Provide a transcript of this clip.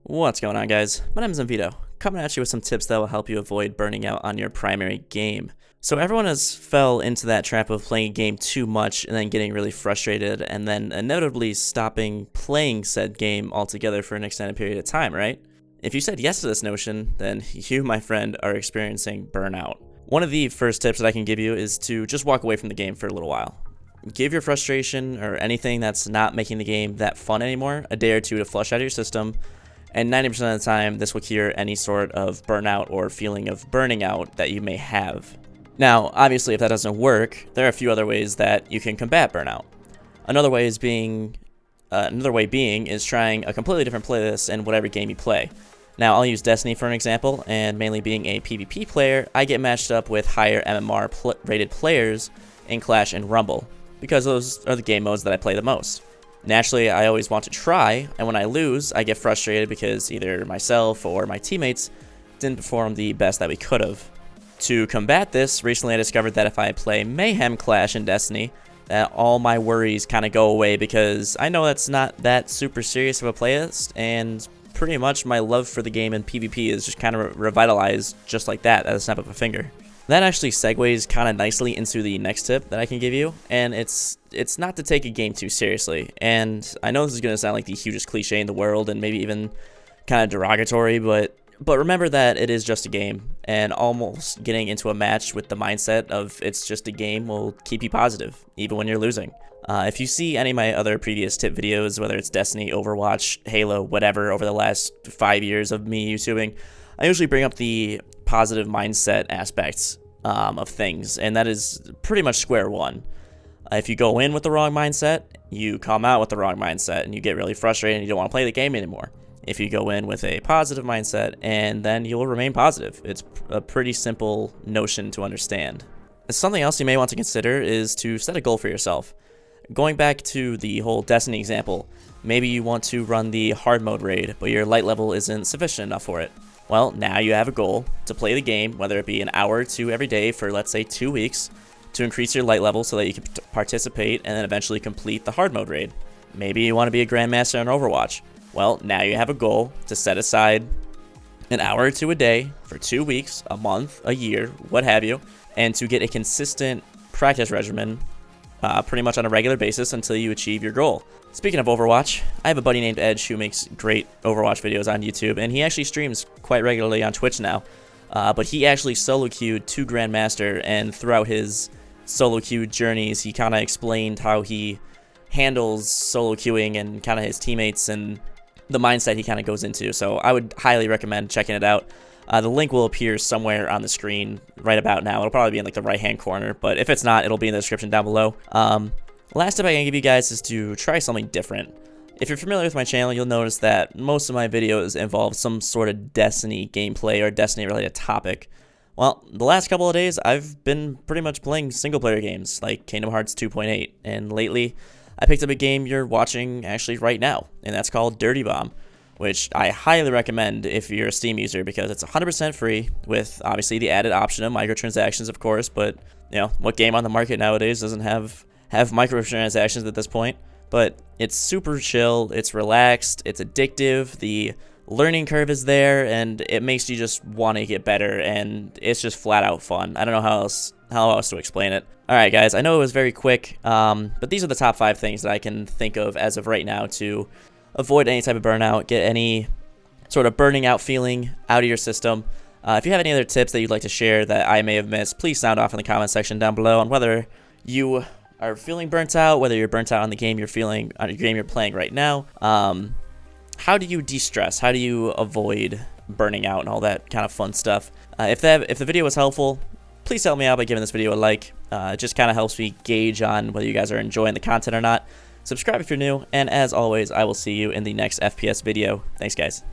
What's going on, guys? My name is Vito, coming at you with some tips that will help you avoid burning out on your primary game. So everyone has fell into that trap of playing a game too much and then getting really frustrated and then inevitably stopping playing said game altogether for an extended period of time, right? If you said yes to this notion, then you, my friend, are experiencing burnout. One of the first tips that I can give you is to just walk away from the game for a little while. Give your frustration or anything that's not making the game that fun anymore a day or two to flush out of your system. And 90% of the time, this will cure any sort of burnout or feeling of burning out that you may have. Now, obviously, if that doesn't work, there are a few other ways that you can combat burnout. Another way being is trying a completely different playlist in whatever game you play. Now, I'll use Destiny for an example, and mainly being a PvP player, I get matched up with higher MMR rated players in Clash and Rumble, because those are the game modes that I play the most. Naturally, I always want to try, and when I lose, I get frustrated because either myself or my teammates didn't perform the best that we could have. To combat this, recently I discovered that if I play Mayhem Clash in Destiny, that all my worries kind of go away because I know that's not that super serious of a playlist, and pretty much my love for the game and PvP is just kind of revitalized just like that at a snap of a finger. That actually segues kind of nicely into the next tip that I can give you, and it's not to take a game too seriously. And I know this is going to sound like the hugest cliche in the world and maybe even kind of derogatory, but remember that it is just a game, and almost getting into a match with the mindset of it's just a game will keep you positive, even when you're losing. If you see any of my other previous tip videos, whether it's Destiny, Overwatch, Halo, whatever, over the last 5 years of me YouTubing, I usually bring up the positive mindset aspects of things, and that is pretty much square one. If you go in with the wrong mindset, you come out with the wrong mindset, and you get really frustrated and you don't want to play the game anymore. If you go in with a positive mindset, and then you'll remain positive. It's a pretty simple notion to understand. Something else you may want to consider is to set a goal for yourself. Going back to the whole Destiny example, maybe you want to run the hard mode raid, but your light level isn't sufficient enough for it. Well, now you have a goal to play the game, whether it be an hour or two every day for, let's say, 2 weeks, to increase your light level so that you can participate and then eventually complete the hard mode raid. Maybe you want to be a Grandmaster in Overwatch. Well, now you have a goal to set aside an hour or two a day for 2 weeks, a month, a year, what have you, and to get a consistent practice regimen pretty much on a regular basis until you achieve your goal. Speaking of Overwatch, I have a buddy named Edge who makes great Overwatch videos on YouTube, and he actually streams quite regularly on Twitch now. But he actually solo queued to Grandmaster, and throughout his solo queue journeys, he kind of explained how he handles solo queuing and kind of his teammates and the mindset he kind of goes into. So I would highly recommend checking it out. The link will appear somewhere on the screen right about now. It'll probably be in like the right-hand corner, but if it's not, it'll be in the description down below. Last tip I can give you guys is to try something different. If you're familiar with my channel, you'll notice that most of my videos involve some sort of Destiny gameplay or Destiny-related topic. Well, the last couple of days, I've been pretty much playing single-player games like Kingdom Hearts 2.8, and lately, I picked up a game you're watching actually right now, and that's called Dirty Bomb, which I highly recommend if you're a Steam user because it's 100% free with obviously the added option of microtransactions, of course, but you know, what game on the market nowadays doesn't have microtransactions at this point? But it's super chill, it's relaxed, it's addictive, the learning curve is there, and it makes you just want to get better, and it's just flat out fun. I don't know how else to explain it. Alright guys, I know it was very quick, but these are the top 5 things that I can think of as of right now to avoid any type of burnout, get any sort of burning out feeling out of your system. If you have any other tips that you'd like to share that I may have missed, please sound off in the comment section down below on whether you are feeling burnt out, whether you're burnt out on the game you're playing right now. How do you de-stress? How do you avoid burning out and all that kind of fun stuff? If the video was helpful, please help me out by giving this video a like. It just kind of helps me gauge on whether you guys are enjoying the content or not. Subscribe if you're new, and as always, I will see you in the next FPS video. Thanks, guys.